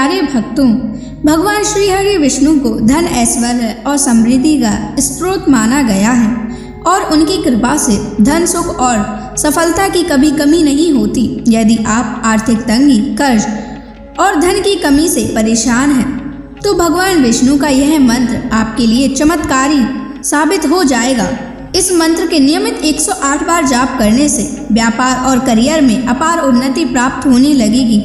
प्यारे भक्तों, भगवान श्री हरि विष्णु को धन, ऐश्वर्य और समृद्धि का स्रोत माना गया है और उनकी कृपा से धन, सुख और सफलता की कभी कमी नहीं होती। यदि आप आर्थिक तंगी, कर्ज और धन की कमी से परेशान हैं, तो भगवान विष्णु का यह मंत्र आपके लिए चमत्कारी साबित हो जाएगा। इस मंत्र के नियमित 108 बार जाप करने से व्यापार और करियर में अपार उन्नति प्राप्त होने लगेगी।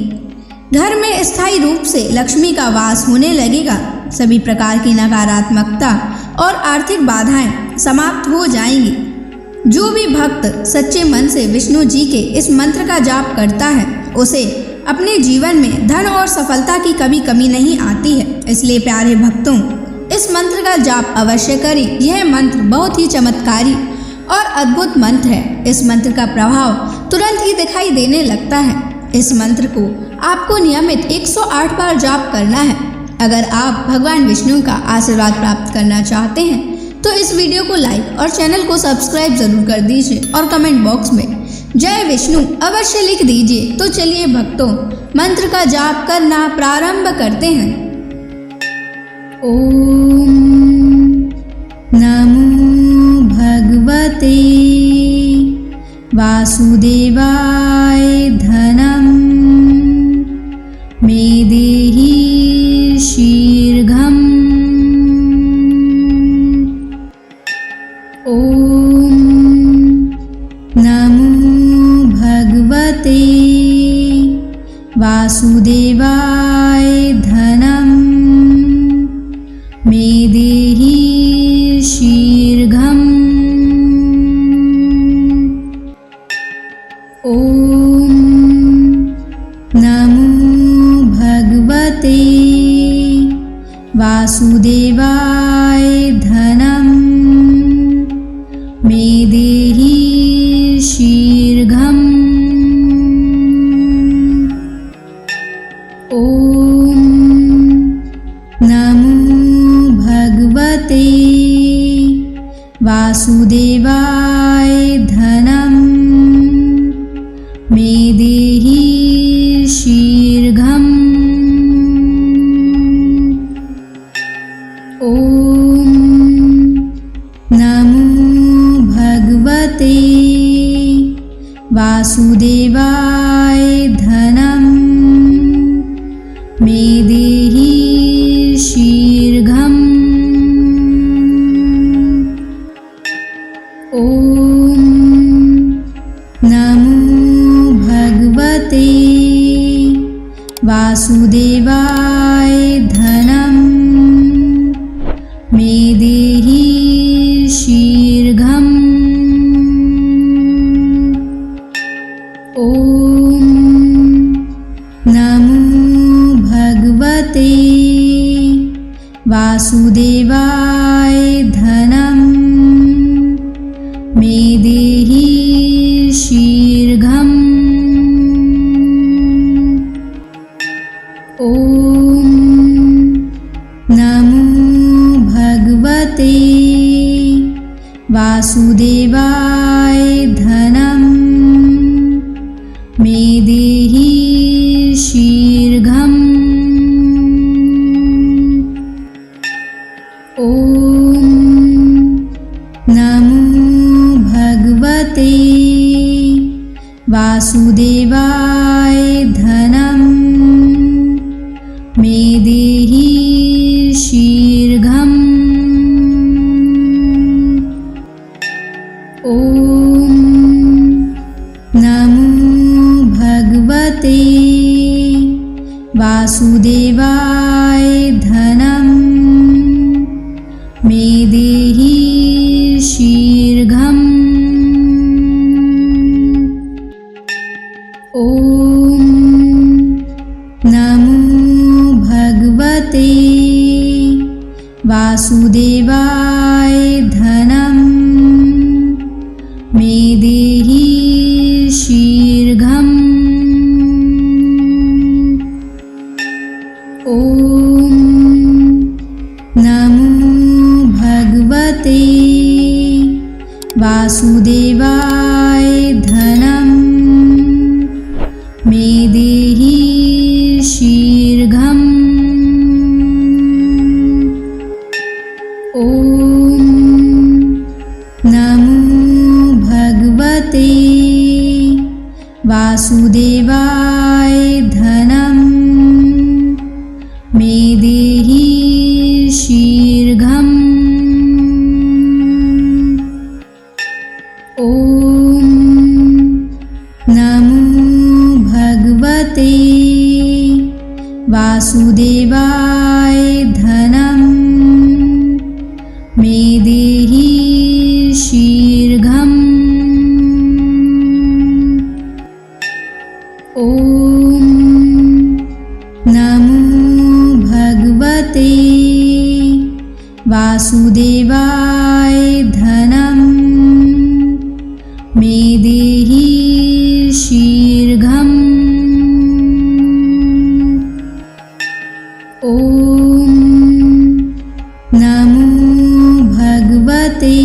घर में स्थायी रूप से लक्ष्मी का वास होने लगेगा। सभी प्रकार की नकारात्मकता और आर्थिक बाधाएं समाप्त हो जाएंगी। जो भी भक्त सच्चे मन से विष्णु जी के इस मंत्र का जाप करता है, उसे अपने जीवन में धन और सफलता की कभी कमी नहीं आती है। इसलिए प्यारे भक्तों, इस मंत्र का जाप अवश्य करें। यह मंत्र बहुत ही चमत्कारी और अद्भुत मंत्र है। इस मंत्र का प्रभाव तुरंत ही दिखाई देने लगता है। इस मंत्र को आपको नियमित 108 बार जाप करना है। अगर आप भगवान विष्णु का आशीर्वाद प्राप्त करना चाहते हैं तो इस वीडियो को लाइक और चैनल को सब्सक्राइब जरूर कर दीजिए और कमेंट बॉक्स में जय विष्णु अवश्य लिख दीजिए। तो चलिए भक्तों, मंत्र का जाप करना प्रारंभ करते हैं। ओम नमो भगवते वासुदेवाय धनम मे देहि शीघ्रम्। ओम नमो भगवते वासुदेवाय धनम मे देहि शीघ्रम्। ओम नमो भगवते वासुदेवाय धनम मे देहि शीघ्रम्। ओम नमो भगवते वासुदेवाय धनम मे देहि शीघ्रम्। ओम नमो भगवते वासुदेवाय धनम मे देहि शीघ्रम्। ओम नमो भगवते वासुदेवाय धनम मे देहि शीघ्रम्। ओम नमो भगवते वासुदेवाय धनम मे देहि शीघ्रम्। ओम नमो भगवते वासुदेवाय धनम मे देहि शीघ्रम्। ओम नमो भगवते वासुदेवाय धनम मे देहि शीघ्रम्। ओम नमो भगवते वासुदेवाय धनम मे देहि शीघ्रम्। ओम नमो भगवते वासुदेवाय धनम मे देहि शीघ्रम्। ओम नमो भगवते वासुदेवाय धनम मे देहि शीघ्रम्। वासुदेवाय धनं मे देहि शीघ्रम्। ॐ नमो भगवते वासुदेवाय धनं मे देहि शीघ्रम्। ॐ नमो भगवते वासुदेवाय धनं मे देहि शीघ्रम्। ॐ नमो भगवते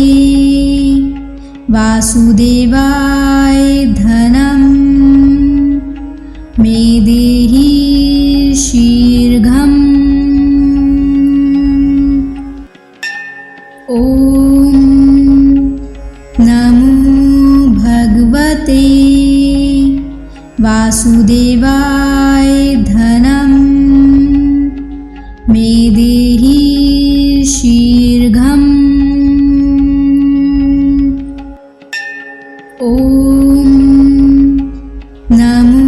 वासुदेवाय धनं मे देहि शीघ्रम्। ॐ नमो भगवते वासुदेवाय धनं मे देहि शीघ्रम्। ॐ नमो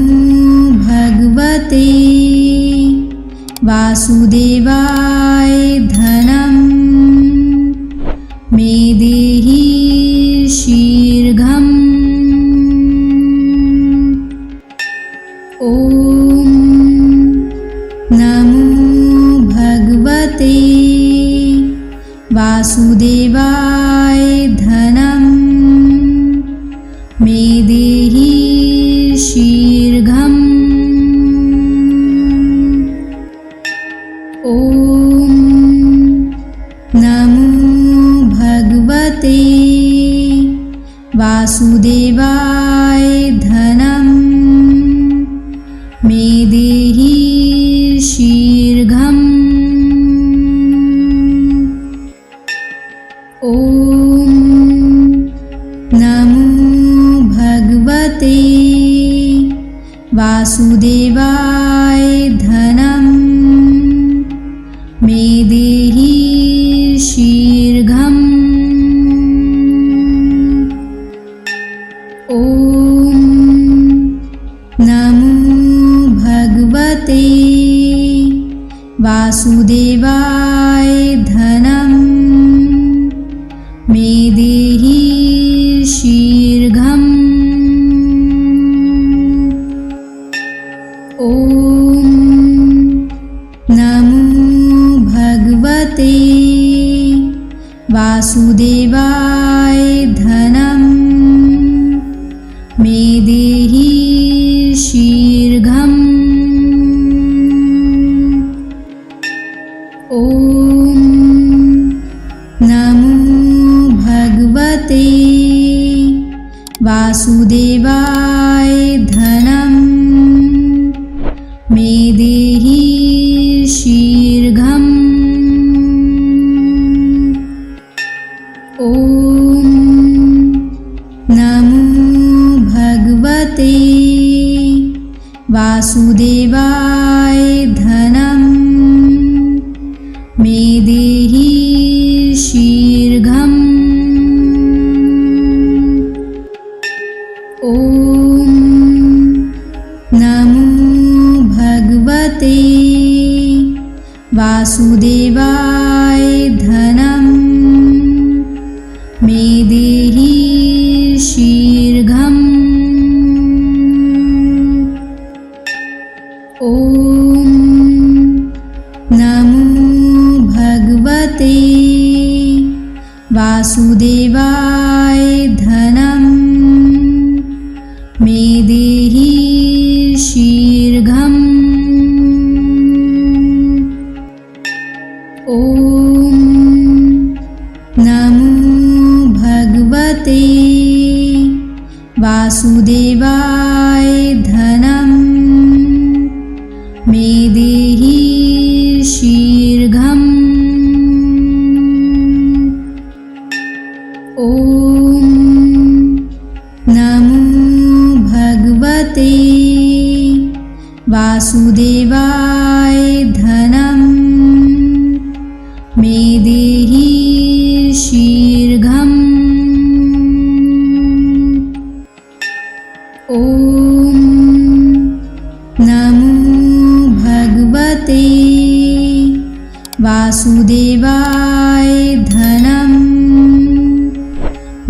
भगवते वासुदेवाय धनं मे देहि शीघ्रम्। ॐ नमो भगवते वासुदेवाय धनं मे देहि शीघ्रम्। ॐ नमो भगवते वासुदेवाय धनं मे देहि शीघ्रम्। ॐ नमो भगवते वासुदेवाय धनं मे देहि शीघ्रम्। ॐ नमो भगवते वासुदेवाय धनं मे देहि शीघ्रम्। ॐ नमो भगवते वासुदेवाय धनं मे देहि शीघ्रम्। ॐ नमो भगवते वासुदेवाय धनं मे देहि शीघ्रम्। ॐ नमो भगवते वासुदेवाय धनं मे देहि शीघ्रम्। ॐ नमो भगवते वासुदेवाय धनं मे देहि शीघ्रम्। ॐ नमो भगवते वासुदेवाय धनं मे देहि शीघ्रम्। ॐ नमो भगवते वासुदेवाय धनं मे देहि शीघ्रम्। ॐ नमो भगवते वासुदेवाय धनं मे देहि शीघ्रम्। ॐ नमो भगवते वासुदेवाय धनं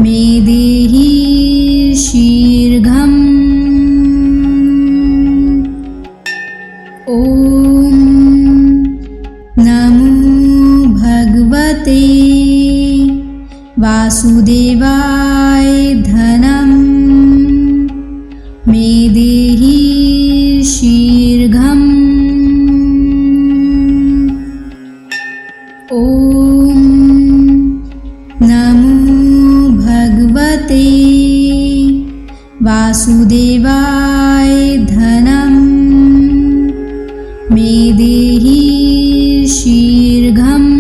मे देहि शीघ्रम्। ॐ नमो भगवते वासुदेवाय धनं मे देहि शीघ्रम्। ॐ नमो भगवते वासुदेवाय धनं मे देहि शीघ्रम्।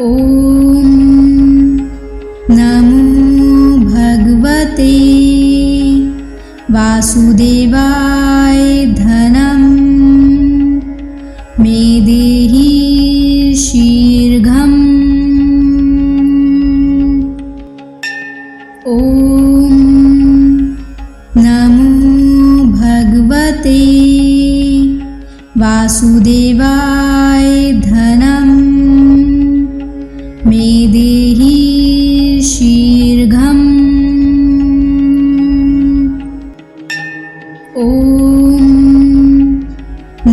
ॐ नमो भगवते वासुदेवाय धनं मे देहि शीघ्रम्। ॐ नमो भगवते वासुदेवाय धनं मे देहि शीघ्रम्। ॐ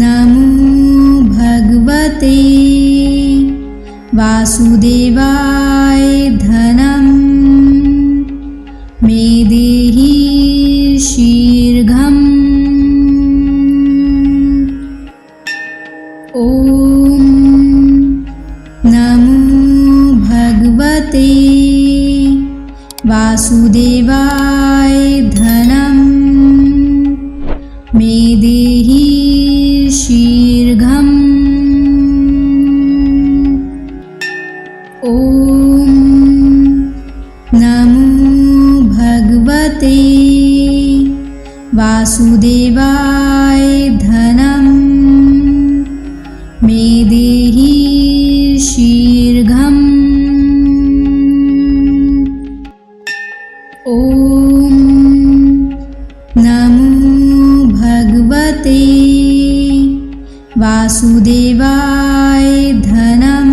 नमो भगवते वासुदेवाय धनं मे देहि शीघ्रम्। ॐ नमो भगवते वासुदेवाय धनं मे देहि शीघ्रम्। ॐ नमो भगवते वासुदेवाय धनं मे देहि शीघ्रम्। ॐ नमो भगवते वासुदेवाय धनं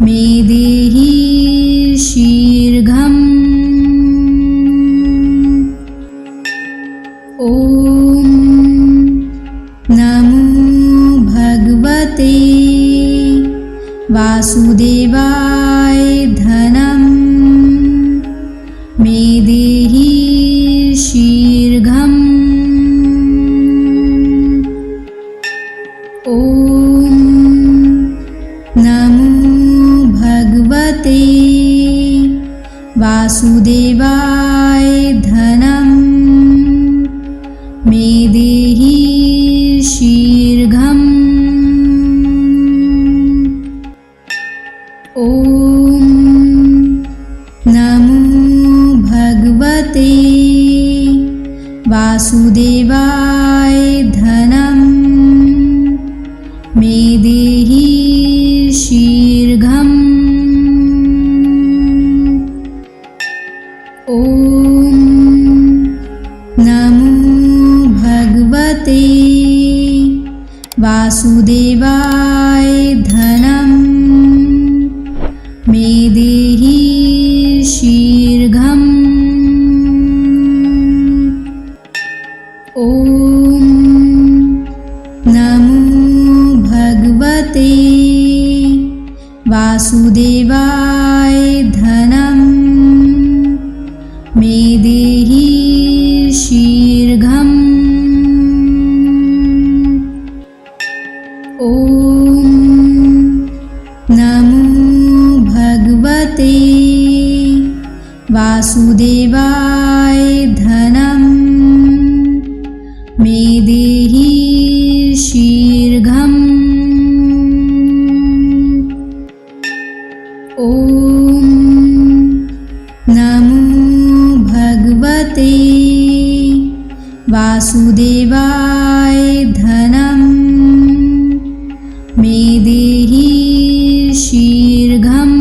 मे देहि शीघ्रम्। ॐ नमो भगवते वासुदेवाय धनं मे देहि शीघ्रम्। ॐ नमो भगवते वासुदेवाय धनं मे देहि शीघ्रम्। ॐ नमो भगवते वासुदेवाय धनं मे देहि शीघ्रम्। ॐ नमो भगवते वासुदेवाय धनं मे देहि शीघ्रम्। ॐ नमो भगवते वासुदेवाय धनं मे देहि शीघ्रम्। ॐ नमो भगवते वासुदेवाय धनं मे देहि शीघ्रम्। ॐ नमो भगवते वासुदेवाय धनं मे देहि शीघ्रम्।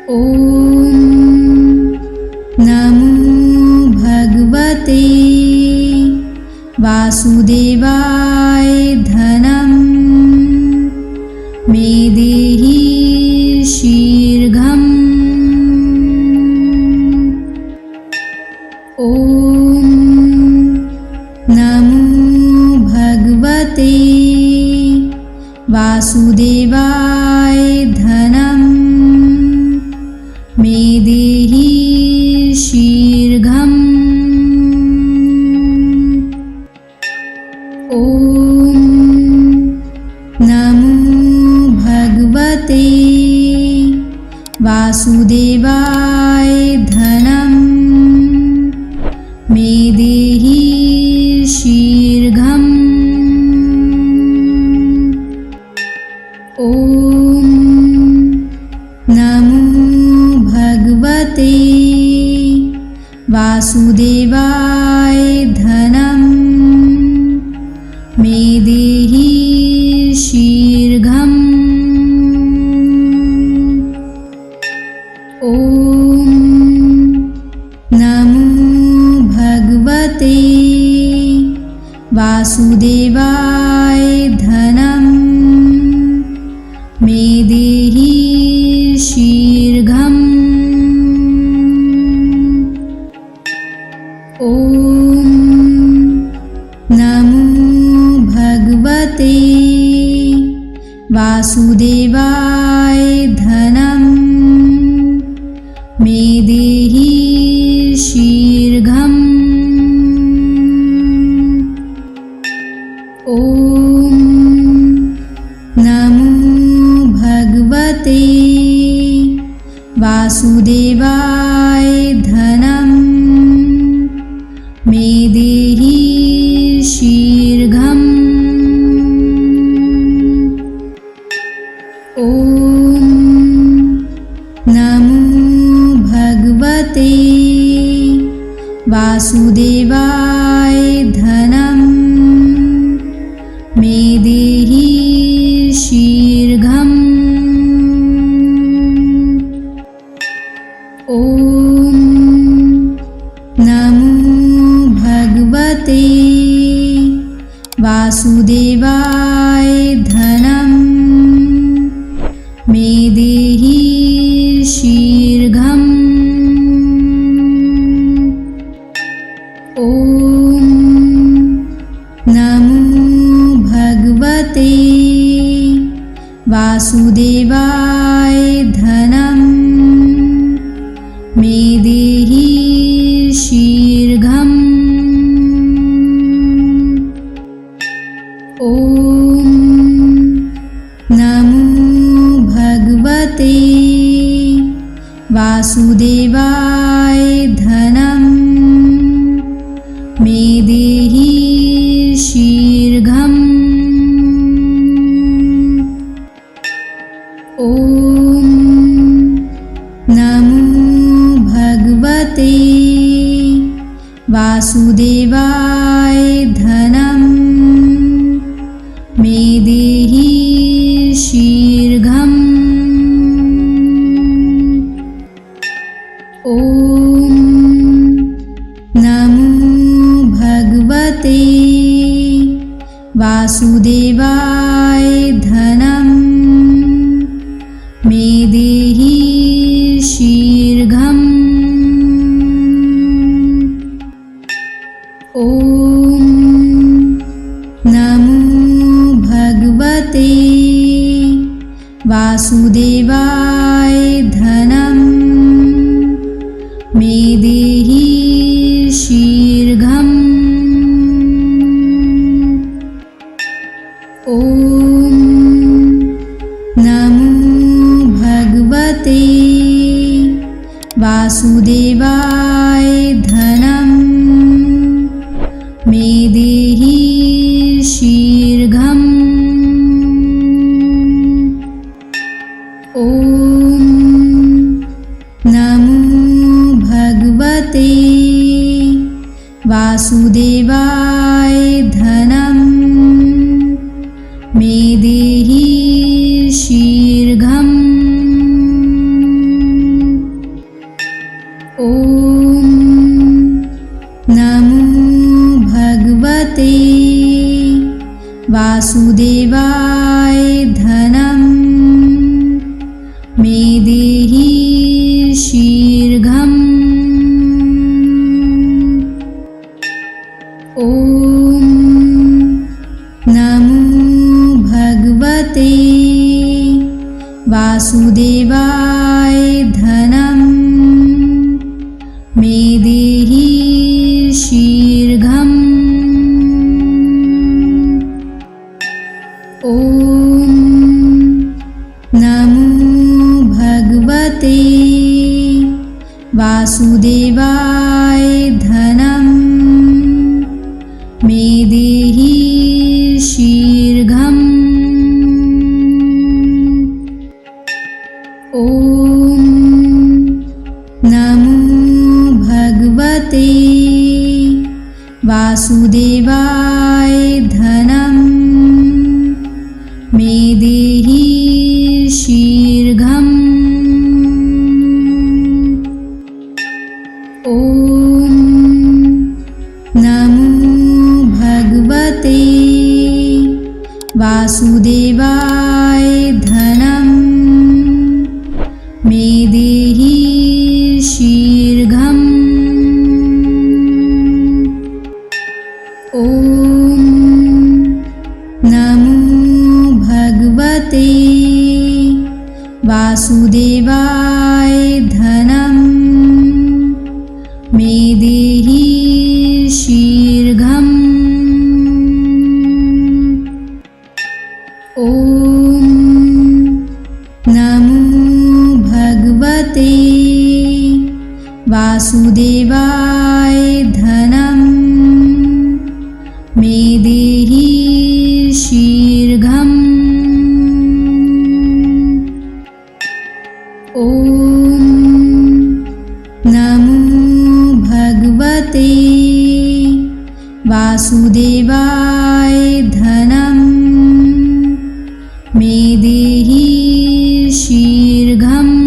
ॐ नमो भगवते वासुदेवाय धनं मे देहि शीघ्रम्। ॐ नमो भगवते वासुदेवाय धनं मे देहि शीघ्रम्। ॐ नमो भगवते वासुदेवाय धनं मे देहि शीघ्रम्। ॐ नमो भगवते वासुदेवाय धनं मे देहि शीघ्रम्। ॐ नमो भगवते वासुदेवाय धनं मे देहि शीघ्रम्। ॐ नमो भगवते वासुदेवाय धनं मे देहि शीघ्रम्। ॐ नमो भगवते वासुदेवाय धनं मे देहि शीघ्रम्। ॐ नमो भगवते वासुदेवाय धनं मे देहि शीघ्रम्। ॐ नमो भगवते वासुदेवाय धनं मे देहि शीघ्रम्। ॐ नमो भगवते वासुदेवाय धनं मे देहि शीघ्रम्। ॐ नमो भगवते वासुदेवाय धनं मे देहि शीघ्रम्। ॐ नमो भगवते वासुदेवाय धनं मे देहि शीघ्रम्। ॐ नमो भगवते वासुदेवाय धनं मे देहि शीघ्रम्। ॐ नमो भगवते वासुदेवाय धनं मे देहि शीघ्रम्। ॐ नमो भगवते वासुदेवाय धनं मे देहि शीघ्रम्। ॐ नमो भगवते वासुदेवाय धनं मे देहि शीघ्रम्। ॐ नमो भगवते वासुदेवाय धनं मे देहि शीघ्रम्। ॐ नमो भगवते वासुदेवाय धनं मे देहि शीघ्रम्। ॐ नमो भगवते वासुदेवाय धनं मे देहि शीघ्रम्। ॐ नमो भगवते वासुदेवाय धनं मे देहि शीघ्रम्। ॐ नमो भगवते वासुदेवाय धनं मे देहि शीघ्रम्। ॐ नमो भगवते वासुदेवाय धनं मे देहि शीघ्रम्।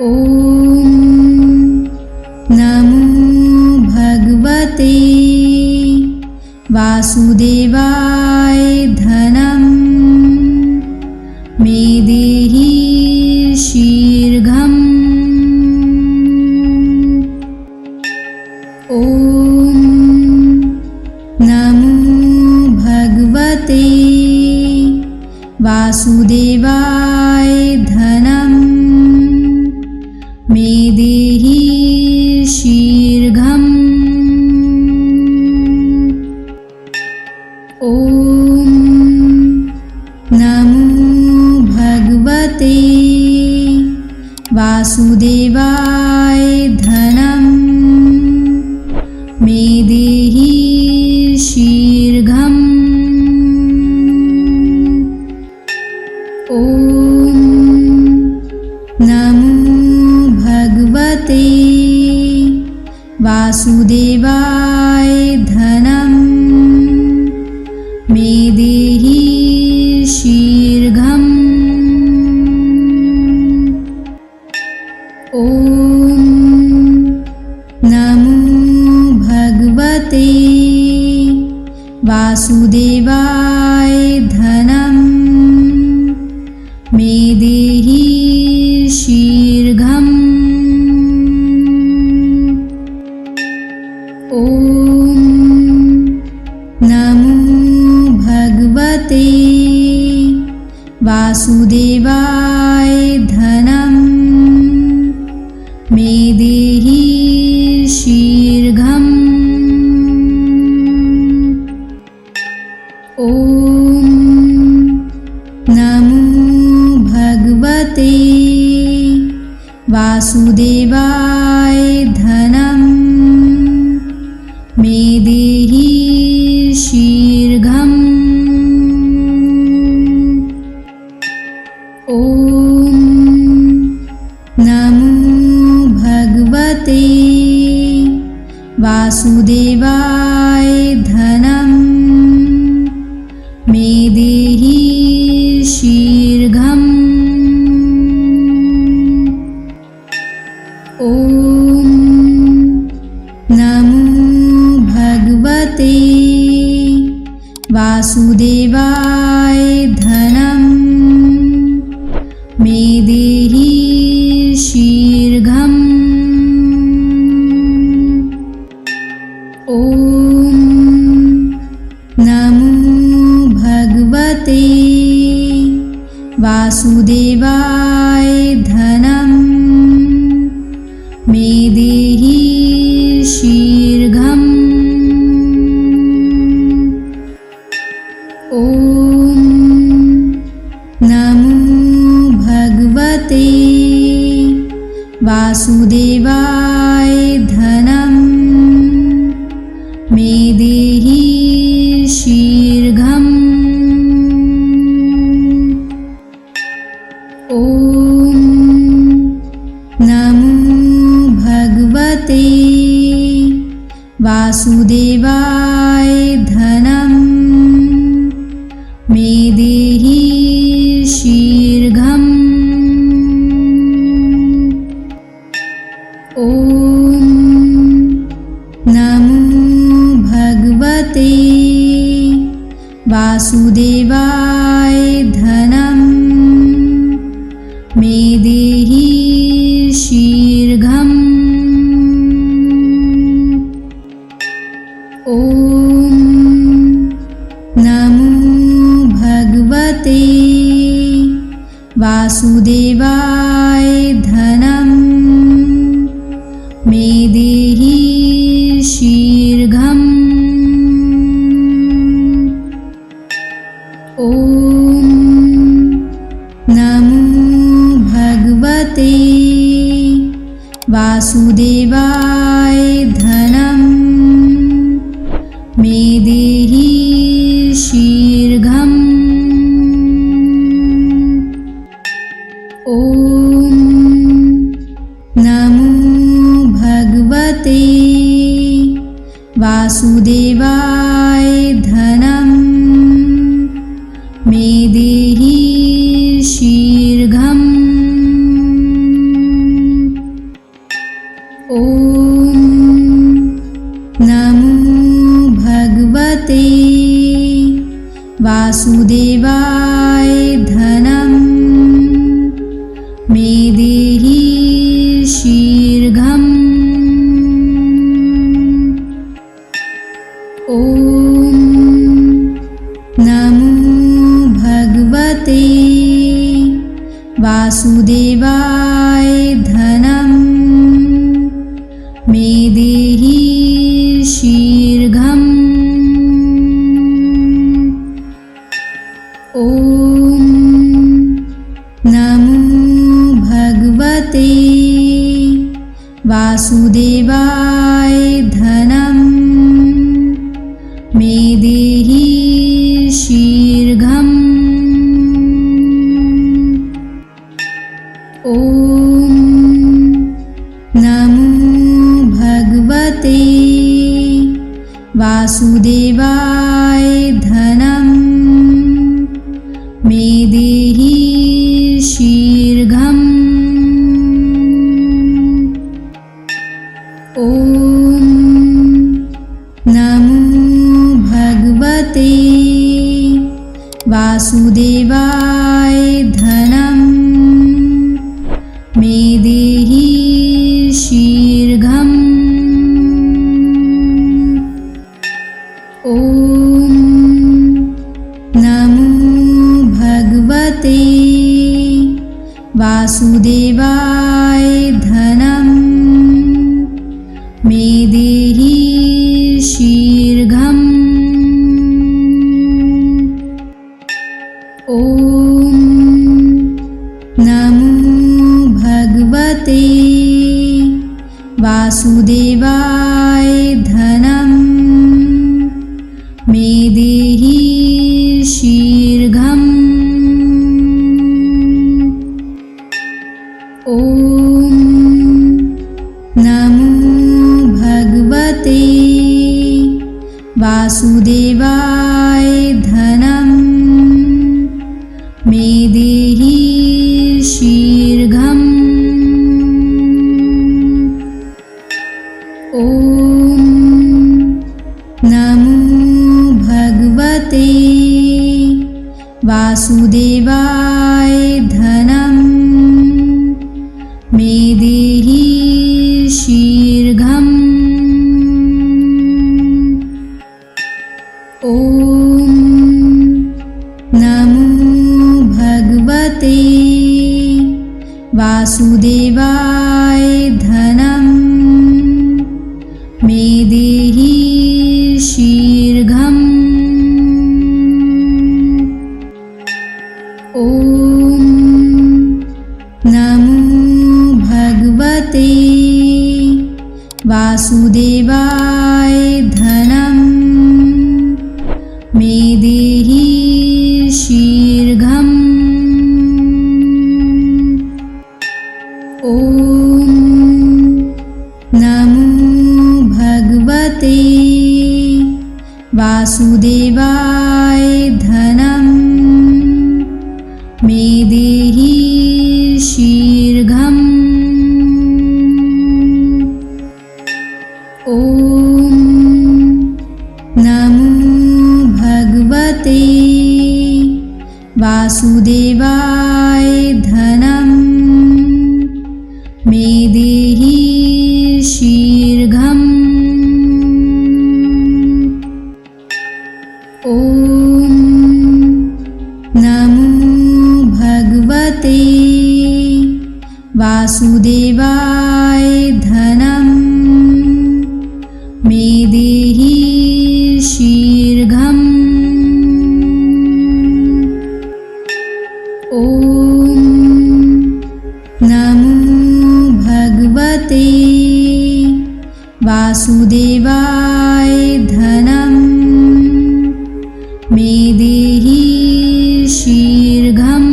ॐ नमो भगवते वासुदेवाय धनं मे देहि शीघ्रम्। ॐ नमो भगवते वासुदेवाय धनं मे देहि शीघ्रम्। ॐ नमो भगवते वासुदेवाय धनं मे देहि शीघ्रम्। ॐ नमो भगवते वासुदेवाय धनं मे देहि शीघ्रम्। ॐ नमो भगवते वासुदेवाय धनं मे देहि शीघ्रम्। ॐ नमो भगवते वासुदेवाय धनं मे देहि शीघ्रम्। ॐ नमो भगवते वासुदेवाय धनं मे देहि शीघ्रम्। ॐ नमो भगवते वासुदेवाय धनं मे देहि शीघ्रम्। ॐ नमो भगवते वासुदेवाय धनं मे देहि शीघ्रम्। ॐ नमो भगवते वासुदेवाय धनं मे देहि शीघ्रम्। ॐ नमो भगवते वासुदेवाय धनं मे देहि शीघ्रम्। ॐ नमो भगवते वासुदेवाय धनं मे देहि शीघ्रम्। ॐ नमो भगवते वासुदेवाय धनं मे देहि शीघ्रम्। ॐ नमो भगवते वासुदेवाय धनं मे देहि शीघ्रम्। ॐ नमो भगवते वासुदेवाय धनं मे देहि शीघ्रम्। ॐ नमो भगवते वासुदेवाय धनं मे देहि शीघ्रम्। ॐ नमो भगवते वासुदेवाय धनं मे देहि शीघ्रम्। ॐ नमो भगवते वासुदेवाय धनं मे देहि शीघ्रम्। ॐ नमो भगवते वासुदेवाय धनं मे देहि शीघ्रम्। ॐ नमो भगवते वासुदेवाय धनं मे देहि शीघ्रम्। ॐ नमो भगवते वासुदेवाय धनं मे देहि शीघ्रम्। ॐ नमो भगवते वासुदेवाय धनं मे देहि शीघ्रम्। ॐ नमो भगवते वासुदेवाय धनं मे देहि शीघ्रम्। ॐ नमो भगवते वासुदेवाय धनं मे देहि शीघ्रम्। ॐ नमो भगवते वासुदेवाय धनं मे देहि शीघ्रम्। ॐ नमो भगवते वासुदेवाय धनं मे देहि शीघ्रम्। ॐ नमो भगवते वासुदेवाय धनं मे देहि शीघ्रम्। ॐ नमो भगवते वासुदेवाय धनं मे देहि शीघ्रम्। ॐ नमो भगवते वासुदेवाय धनं मे देहि शीघ्रम्। ॐ नमो भगवते वासुदेवाय धनं मे देहि शीघ्रम्। ॐ नमो भगवते वासुदेवाय धनं मे देहि शीघ्रम्।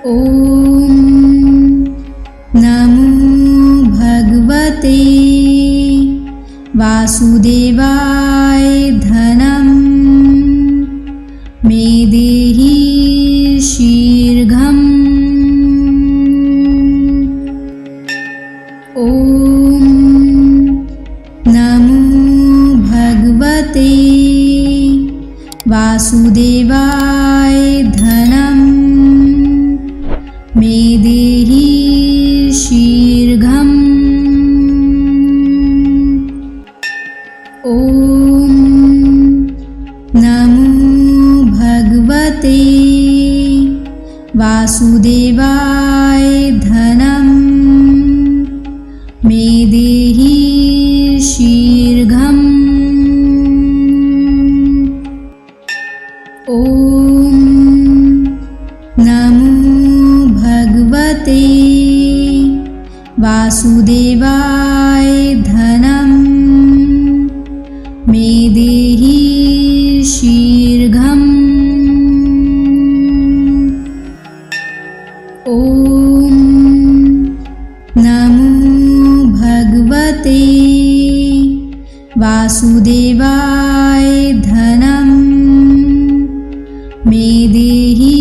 ॐ नमो भगवते वासुदेवाय धनं मे देहि शीघ्रम्। ॐ नमो भगवते वासुदेवाय धनं मे देहि शीघ्रम्। ॐ नमो भगवते वासुदेवाय धनं मे देहि शीघ्रम्। ॐ नमो भगवते वासुदेवाय धनं मे देहि शीघ्रम्। ॐ नमो भगवते वासुदेवाय धनं मे देहि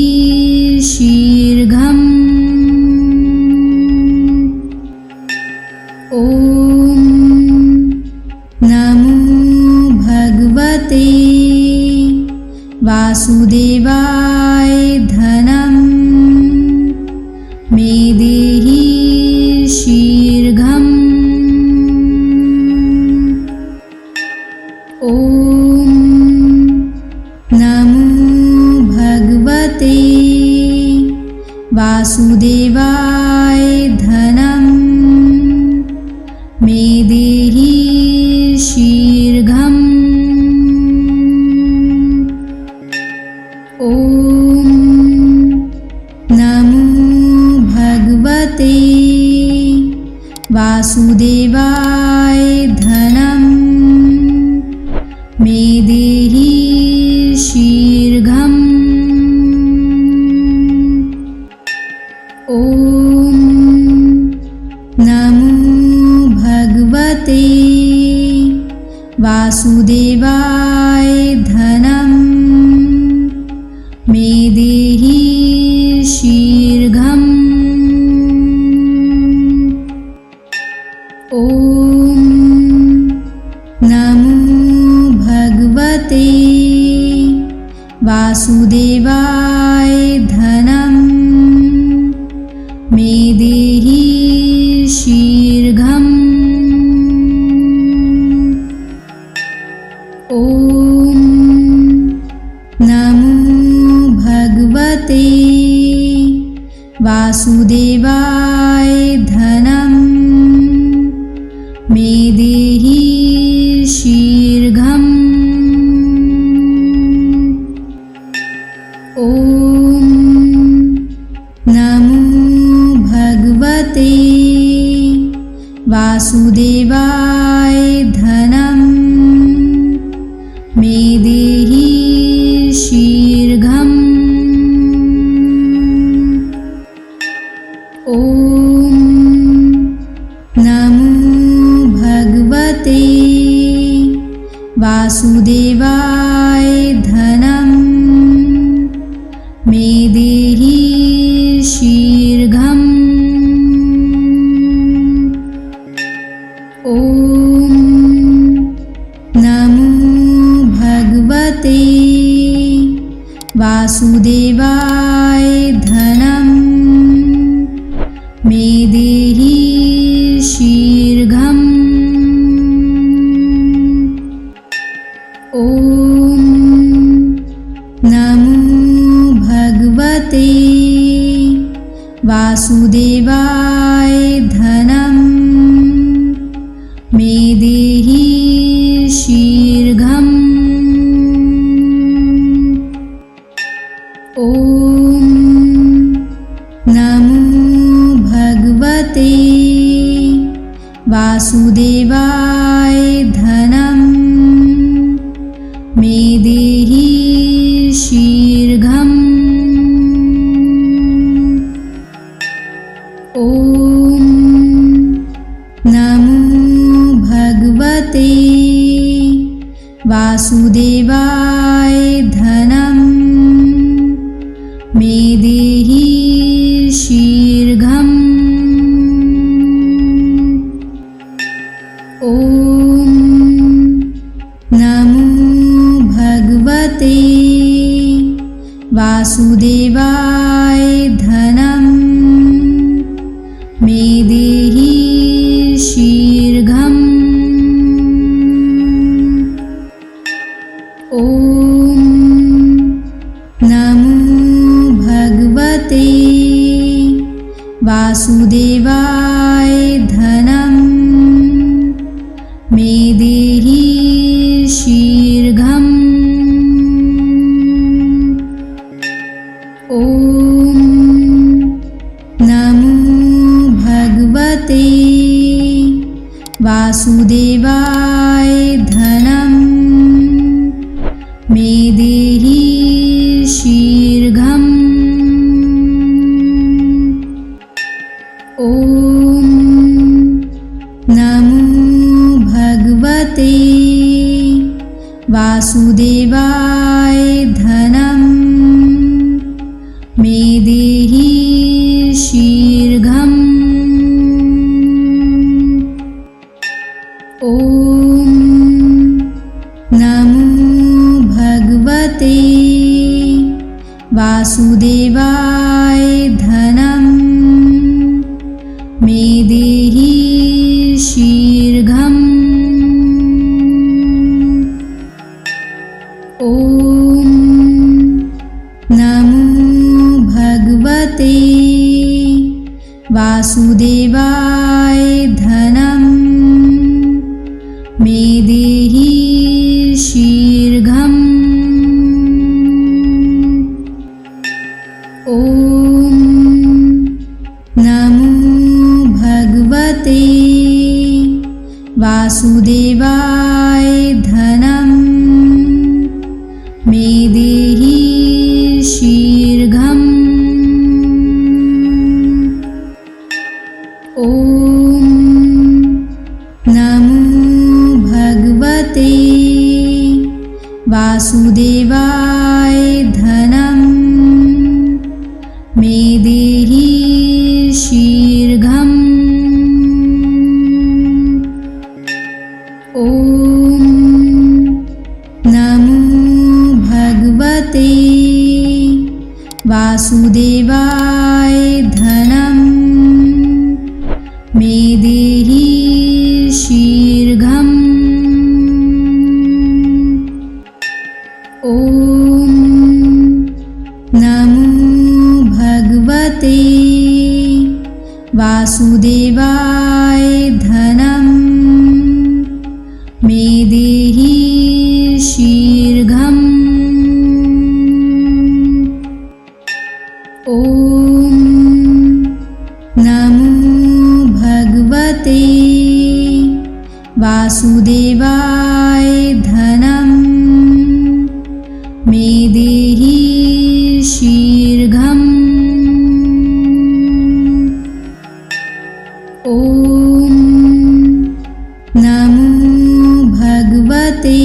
शीघ्रम्। ॐ नमो भगवते वासुदेवाय धनं मे देहि शीघ्रम्। ॐ नमो भगवते वासुदेवाय धनं मे देहि शीघ्रम्। ॐ नमो भगवते वासुदेवाय धनं मे देहि शीघ्रम्। ॐ नमो भगवते वासुदेवाय धनं मे देहि शीघ्रम्। ॐ नमो भगवते वासुदेवाय धनं मे देहि शीघ्रम्। ॐ नमो वासुदेवाय धनं मे देहि शीघ्रम्। ॐ नमो भगवते वासुदेवाय धनं मे देहि शीघ्रम्। ॐ नमो भगवते वासुदेवाय धनं मे देहि शीघ्रम्। ॐ नमो भगवते वासुदेवाय धनं मे देहि शीघ्रम्। ॐ नमो भगवते वासुदेवाय धनं मे देहि शीघ्रम्। ॐ नमो भगवते वासुदेवाय धनं मे देहि शीघ्रम्। ॐ नमो भगवते वासुदेवाय धनं मे देहि शीघ्रम्। ॐ नमो भगवते वासुदेवाय धनं मे देहि शीघ्रम्। ॐ नमो भगवते वासुदेवाय धनं मे देहि शीघ्रम्। ॐ नमो भगवते वासुदेवाय धनं मे देहि शीघ्रम्। ॐ नमो भगवते वासुदेवाय धनं मे देहि शीघ्रम्। ॐ नमो भगवते वासुदेवाय धनं मे देहि शीघ्रम्। ॐ नमो भगवते वासुदेवाय धनं मे देहि शीघ्रम्। ॐ नमो भगवते वासुदेवाय धनं मे देहि शीघ्रम्। ॐ नमो भगवते वासुदेवाय धनं मे देहि शीघ्रम्। ॐ नमो भगवते वासुदेवाय धनं मे देहि शीघ्रम्। ॐ नमो भगवते वासुदेवाय धनं मे देहि शीघ्रम्। ॐ नमो भगवते वासुदेवाय धनं मे देहि शीघ्रम्। ॐ नमो भगवते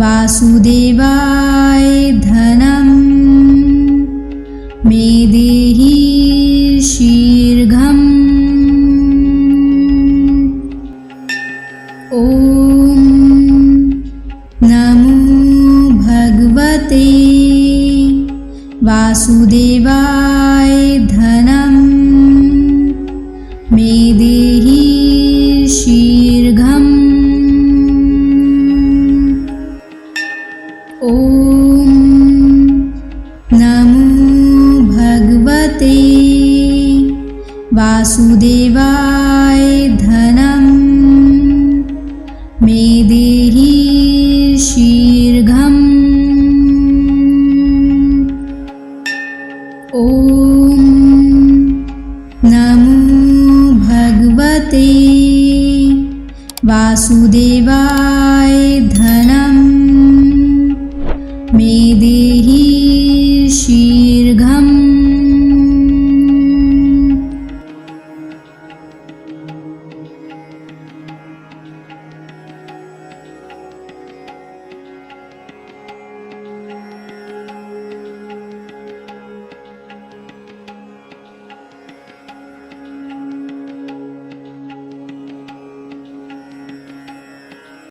वासुदेवाय धनं मे देहि शीघ्रम्। ॐ नमो भगवते वासुदेवाय